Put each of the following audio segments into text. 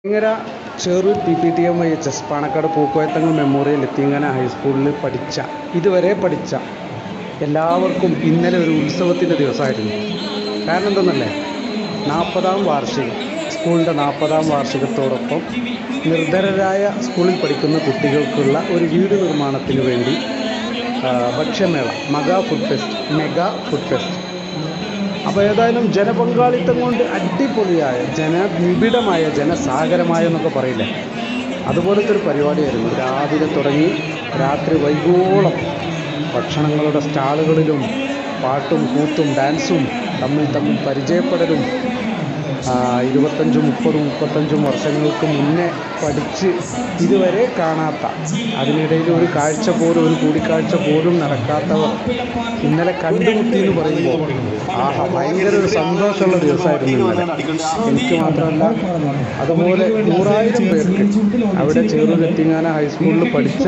ഇങ്ങര ചെറു PPTMIHS Panakkad പൂക്കോയത്തങ്ങൾ memorial Ethingana ഹൈസ്കൂളിൽ ഇതുവരെ പഠിച്ച എല്ലാവർക്കും ഇന്നലെ ഒരു ഉത്സവത്തിൻ്റെ ദിവസമായിരുന്നു. കാരണം എന്തെന്നല്ലേ, 40ാം വാർഷികം, സ്കൂളിൻ്റെ 40ാം വാർഷികത്തോടൊപ്പം നിർധനരായ സ്കൂളിൽ പഠിക്കുന്ന കുട്ടികൾക്കുള്ള ഒരു വീട് നിർമ്മാണത്തിന് വേണ്ടി ഭക്ഷ്യമേള മെഗാ ഫുഡ് ഫെസ്റ്റ്. അപ്പോൾ ഏതായാലും ജനപങ്കാളിത്തം കൊണ്ട് അടിപൊളിയായ ജനനിബിഡമായ ജനസാഗരമായ എന്നൊക്കെ പറയില്ലേ, അതുപോലത്തെ ഒരു പരിപാടിയായിരുന്നു. രാവിലെ തുടങ്ങി രാത്രി വൈകോളം ഭക്ഷണങ്ങളുടെ സ്റ്റാളുകളിലും പാട്ടും കൂത്തും ഡാൻസും തമ്മിൽ പരിചയപ്പെടലും 25-30 വർഷങ്ങൾക്ക് മുന്നേ പഠിച്ച് ഇതുവരെ കാണാത്ത, അതിനിടയിൽ ഒരു കൂടിക്കാഴ്ച പോലും നടക്കാത്തവർ ഇന്നലെ കണ്ടുമുട്ടി എന്ന് പറയുമ്പോൾ ഭയങ്കര ഒരു സന്തോഷമുള്ള ദിവസമായിരുന്നു ഇന്നലെ. എനിക്ക് മാത്രമല്ല, അതുപോലെ 100,000 പേർക്ക് അവിടെ ചെറുതെത്തിങ്ങാന ഹൈസ്കൂളിൽ പഠിച്ച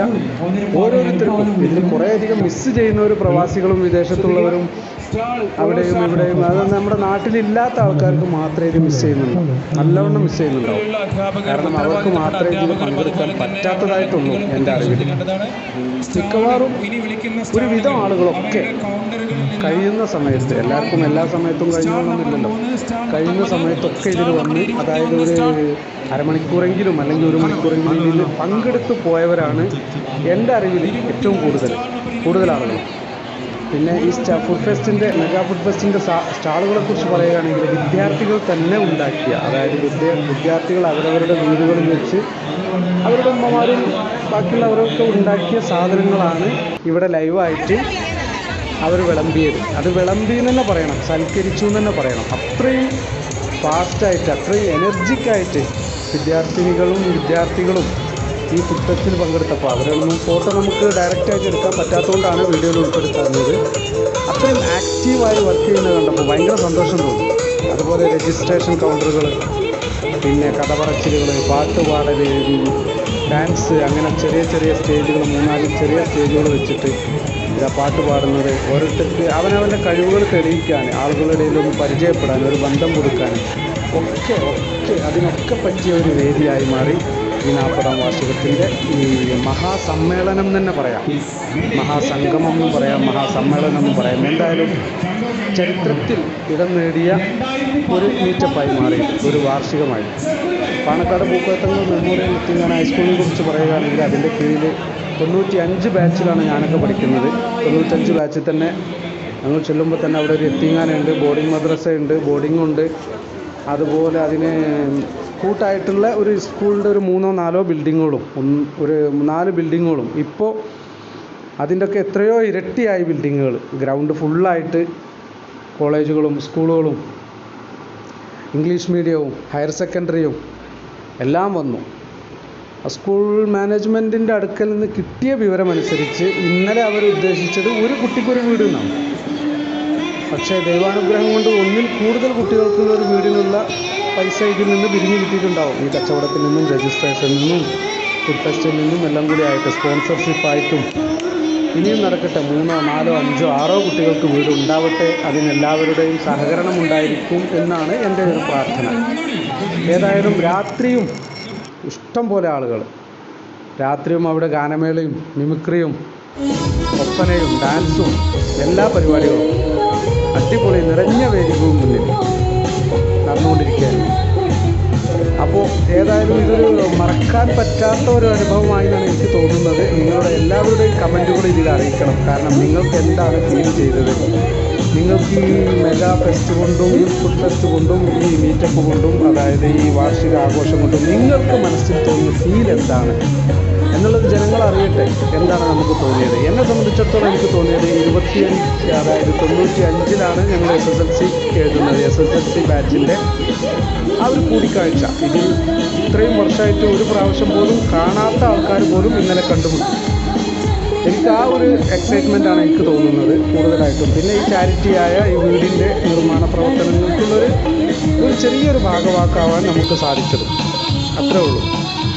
ഓരോരുത്തർക്കും. ഇതിൽ കുറേയധികം മിസ്സ് ചെയ്യുന്നവർ പ്രവാസികളും വിദേശത്തുള്ളവരും അവിടെയും ഇവിടെയും, അത് നമ്മുടെ നാട്ടിലില്ലാത്ത ആൾക്കാർക്ക് മാത്രമേ ഇത് മിസ് ചെയ്യുന്നുണ്ടാവും, നല്ലവണ്ണം മിസ് ചെയ്യുന്നുണ്ടാവും. കാരണം അവർക്ക് മാത്രമേ ഇതിൽ പങ്കെടുക്കാൻ പറ്റാത്തതായിട്ടുള്ളൂ എൻ്റെ അറിവിൽ. മിക്കവാറും ഒരുവിധം ആളുകളൊക്കെ കഴിയുന്ന സമയത്ത്, എല്ലാവർക്കും എല്ലാ സമയത്തും കഴിഞ്ഞോളണമെന്നില്ലല്ലോ, കഴിയുന്ന സമയത്തൊക്കെ ഇതിൽ വന്ന്, അതായത് ഒരു അരമണിക്കൂറെങ്കിലും അല്ലെങ്കിൽ 1 മണിക്കൂറെങ്കിലും ഇതിൽ പങ്കെടുത്തു പോയവരാണ് എൻ്റെ അറിവിൽ ഏറ്റവും കൂടുതൽ ആളുകൾ. പിന്നെ ഈ മെഗാ ഫുഡ് ഫെസ്റ്റിൻ്റെ സ്റ്റാളുകളെ കുറിച്ച് പറയുകയാണെങ്കിൽ വിദ്യാർത്ഥികൾ തന്നെ ഉണ്ടാക്കിയ, അതായത് വിദ്യാർത്ഥികൾ അവരവരുടെ വീടുകളിൽ വെച്ച് അവരുടെ ഉമ്മമാരും ബാക്കിയുള്ളവരൊക്കെ ഉണ്ടാക്കിയ സാധനങ്ങളാണ് ഇവിടെ ലൈവായിട്ട് അവർ വിളമ്പിയത്. അത് വിളമ്പിയെന്ന് തന്നെ പറയണം, സൽക്കരിച്ചു എന്ന് തന്നെ പറയണം. അത്രയും ഫാസ്റ്റായിട്ട്, അത്രയും എനർജിക്കായിട്ട് വിദ്യാർത്ഥികളും ഈ ഫുഡ് ഫെസ്റ്റിൽ പങ്കെടുത്തപ്പോൾ അവരൊന്നും ഫോട്ടോ നമുക്ക് ഡയറക്റ്റായിട്ട് എടുക്കാൻ പറ്റാത്തതുകൊണ്ടാണ് വീഡിയോയിൽ ഉൾപ്പെടുത്തുന്നത്. അത്രയും ആക്റ്റീവായി വർക്ക് ചെയ്യുന്നത് കണ്ടപ്പോൾ ഭയങ്കര സന്തോഷം തോന്നി. അതുപോലെ രജിസ്ട്രേഷൻ കൗണ്ടറുകൾ, പിന്നെ കഥ പറച്ചിലുകൾ, പാട്ടുപാടൽ, ഡാൻസ്, അങ്ങനെ ചെറിയ സ്റ്റേജുകൾ, 3-4 ചെറിയ സ്റ്റേജുകൾ വെച്ചിട്ട് പാട്ട് പാടുന്നത്, ഓരോരുത്തർക്ക് അവനവൻ്റെ കഴിവുകൾ തെളിയിക്കാൻ, ആളുകളുടെ ഇടയിലൊന്ന് പരിചയപ്പെടാൻ, ഒരു ബന്ധം കൊടുക്കാൻ ഒക്കെ അതിനൊക്കെ പറ്റിയ ഒരു വേദിയായി മാറി ഈ 40ാം വാർഷികത്തിൻ്റെ ഈ മഹാസമ്മേളനം തന്നെ പറയാം, മഹാസംഗമം എന്നും പറയാം, മഹാസമ്മേളനം എന്നും പറയാം. എന്തായാലും ചരിത്രത്തിൽ ഇടം നേടിയ ഒരു മീറ്റപ്പായി മാറി, ഒരു വാർഷികമായി. പാണക്കാട് പൂക്കോയത്തങ്ങൾ മെമ്മോറിയൽ എത്തിങ്ങാന ഹൈസ്കൂളിനെ കുറിച്ച് പറയുകയാണെങ്കിൽ അതിൻ്റെ കീഴിൽ 95 ബാച്ചിലാണ് ഞാനൊക്കെ പഠിക്കുന്നത്. 95 ബാച്ചിൽ തന്നെ ഞങ്ങൾ ചെല്ലുമ്പോൾ തന്നെ അവിടെ ഒരു എത്തിങ്ങാനുണ്ട്, ബോർഡിംഗ് മദ്രസയുണ്ട്, ബോർഡിങ്ങുണ്ട്. അതുപോലെ അതിന് കൂട്ടായിട്ടുള്ള ഒരു സ്കൂളിൻ്റെ ഒരു 3-4 ബിൽഡിങ്ങുകളും, ഒരു 4 ബിൽഡിങ്ങുകളും. ഇപ്പോൾ അതിൻ്റെയൊക്കെ എത്രയോ ഇരട്ടിയായി ബിൽഡിങ്ങുകൾ, ഗ്രൗണ്ട് ഫുള്ളായിട്ട് കോളേജുകളും സ്കൂളുകളും ഇംഗ്ലീഷ് മീഡിയവും ഹയർ സെക്കൻഡറിയും എല്ലാം വന്നു. സ്കൂൾ മാനേജ്മെൻറ്റിൻ്റെ അടുക്കൽ നിന്ന് കിട്ടിയ വിവരമനുസരിച്ച് ഇന്നലെ അവർ ഉദ്ദേശിച്ചത് ഒരു കുട്ടിക്കൊരു വീട് എന്നാണ്. പക്ഷേ ദൈവാനുഗ്രഹം കൊണ്ട് ഒന്നിൽ കൂടുതൽ കുട്ടികൾക്കുള്ള ഒരു വീടിനുള്ള പൈസ ഇതിൽ നിന്ന് പിരിഞ്ഞു കിട്ടിയിട്ടുണ്ടാവും. ഈ കച്ചവടത്തിൽ നിന്നും രജിസ്ട്രേഷനിൽ നിന്നും ഫുഡ് ഫെസ്റ്റിൽ നിന്നും എല്ലാം കൂടി ആയിട്ട്, സ്പോൺസർഷിപ്പായിട്ടും. ഇനിയും നടക്കട്ടെ, 3, 4, 5, 6 കുട്ടികൾക്ക് വീട് ഉണ്ടാവട്ടെ. അതിനെല്ലാവരുടെയും സഹകരണം ഉണ്ടായിരിക്കും എന്നാണ് എൻ്റെ ഒരു പ്രാർത്ഥന. ഏതായാലും രാത്രിയും ഇഷ്ടം പോലെ ആളുകൾ, രാത്രിയും അവിടെ ഗാനമേളയും മിമിക്രിയും ഒപ്പനയും ഡാൻസും എല്ലാ പരിപാടികളും അടിപൊളി നിറഞ്ഞ വേദിക്കും മുന്നിൽ നടന്നുകൊണ്ടിരിക്കുകയാണ്. അപ്പോൾ ഏതായാലും ഇതൊരു മറക്കാൻ പറ്റാത്ത ഒരു അനുഭവമായിട്ടാണ് എനിക്ക് തോന്നുന്നത്. നിങ്ങളുടെ എല്ലാവരുടെയും കമൻറ്റുകൾ ഇതിൽ അറിയിക്കണം. കാരണം നിങ്ങൾക്ക് എന്താണ് ഫീൽ ചെയ്തത്, നിങ്ങൾക്ക് ഈ മെഗാ ഫെസ്റ്റ് കൊണ്ടും ഈ ഫുഡ് ഫെസ്റ്റ് കൊണ്ടും ഈ മീറ്റപ്പ് കൊണ്ടും, അതായത് ഈ വാർഷിക ആഘോഷം കൊണ്ടും നിങ്ങൾക്ക് മനസ്സിൽ തോന്നിയ ഫീൽ എന്താണ് എന്നുള്ളത് ജനങ്ങൾ അറിയട്ടെ. എന്താണ് നമുക്ക് തോന്നിയത്? എന്നെ സംബന്ധിച്ചിടത്തോളം എനിക്ക് തോന്നിയത് 95 ഞങ്ങൾ SSLC എഴുതുന്നത്, SSLC ബാച്ചിൻ്റെ ആ ഒരു കൂടിക്കാഴ്ച. ഇതിൽ ഇത്രയും വർഷമായിട്ട് ഒരു പ്രാവശ്യം പോലും കാണാത്ത ആൾക്കാർ പോലും ഇന്നലെ കണ്ടുമുട്ടി. എനിക്ക് ആ ഒരു എക്സൈറ്റ്മെൻറ്റാണ് എനിക്ക് തോന്നുന്നത് കൂടുതലായിട്ടും. പിന്നെ ഈ ചാരിറ്റിയായ ഈ വീടിൻ്റെ നിർമ്മാണ പ്രവർത്തനങ്ങൾക്കുള്ളൊരു ചെറിയൊരു ഭാഗവാക്കാവാൻ നമുക്ക് സാധിച്ചത്, അത്രേ ഉള്ളൂ.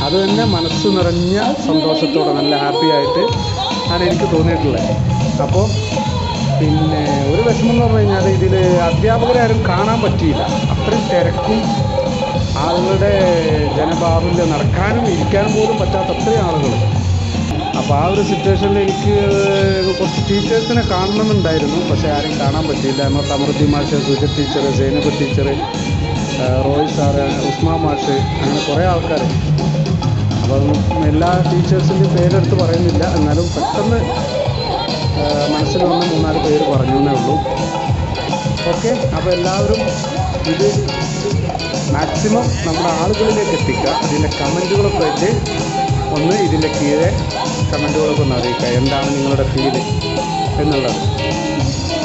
അത് തന്നെ മനസ്സ് നിറഞ്ഞ സന്തോഷത്തോടെ നല്ല ഹാപ്പിയായിട്ട് ആണ് എനിക്ക് തോന്നിയിട്ടുള്ളത്. അപ്പോൾ പിന്നെ ഒരു വിഷമം എന്ന് പറഞ്ഞു കഴിഞ്ഞാൽ ഇതിൽ അധ്യാപകരെ ആരും കാണാൻ പറ്റിയില്ല. അത്രയും തിരക്കും ആളുകളുടെ ജനബാഹുല്യം, നടക്കാനും ഇരിക്കാനും പോലും പറ്റാത്ത അത്രയും ആളുകൾ. അപ്പോൾ ആ ഒരു സിറ്റുവേഷനിൽ എനിക്ക് കുറച്ച് ടീച്ചേഴ്സിനെ കാണണമെന്നുണ്ടായിരുന്നു, പക്ഷേ ആരും കാണാൻ പറ്റിയില്ല. നമ്മൾ സമൃദ്ധി മാഷ്, Suja teacher, Zainab teacher, Roy sir, Usman മാഷ്, അങ്ങനെ കുറേ ആൾക്കാർ. അപ്പം എല്ലാ ടീച്ചേഴ്സിൻ്റെയും പേരെടുത്ത് പറയുന്നില്ല, എന്നാലും പെട്ടെന്ന് മനസ്സിൽ വന്ന് 3-4 പേര് പറഞ്ഞു എന്നേ ഉള്ളൂ. ഓക്കെ, അപ്പോൾ എല്ലാവരും ഇത് മാക്സിമം നമ്മുടെ ആളുകളിലേക്ക് എത്തിക്കുക. അതിൻ്റെ കമൻറ്റുകളൊക്കെ വെച്ച് ഒന്ന് ഇതിൻ്റെ കീഴെ കമൻറ്റുകളൊക്കെ ഒന്ന് അറിയിക്കുക, എന്താണ് നിങ്ങളുടെ ഫീല് എന്നുള്ളത്.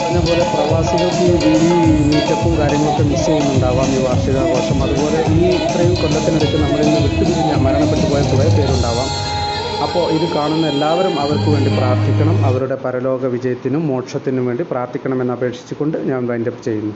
അതേപോലെ പ്രവാസികൾക്ക് ഈ മീറ്റപ്പും കാര്യങ്ങളൊക്കെ മിസ് ചെയ്യുന്നുണ്ടാവാം ഈ വാർഷികാഘോഷം. അതുപോലെ ഈ ഇത്രയും കൊല്ലത്തിനിടയ്ക്ക് നമ്മളിൽ നിന്ന് വിട്ടുപിരിഞ്ഞ മരണപ്പെട്ടു പോയ കുറേ പേരുണ്ടാവാം. അപ്പോൾ ഇത് കാണുന്ന എല്ലാവരും അവർക്ക് വേണ്ടി പ്രാർത്ഥിക്കണം. അവരുടെ പരലോക വിജയത്തിനും മോക്ഷത്തിനും വേണ്ടി പ്രാർത്ഥിക്കണമെന്ന് അപേക്ഷിച്ചുകൊണ്ട് ഞാൻ വൈൻഡപ്പ് ചെയ്യുന്നു.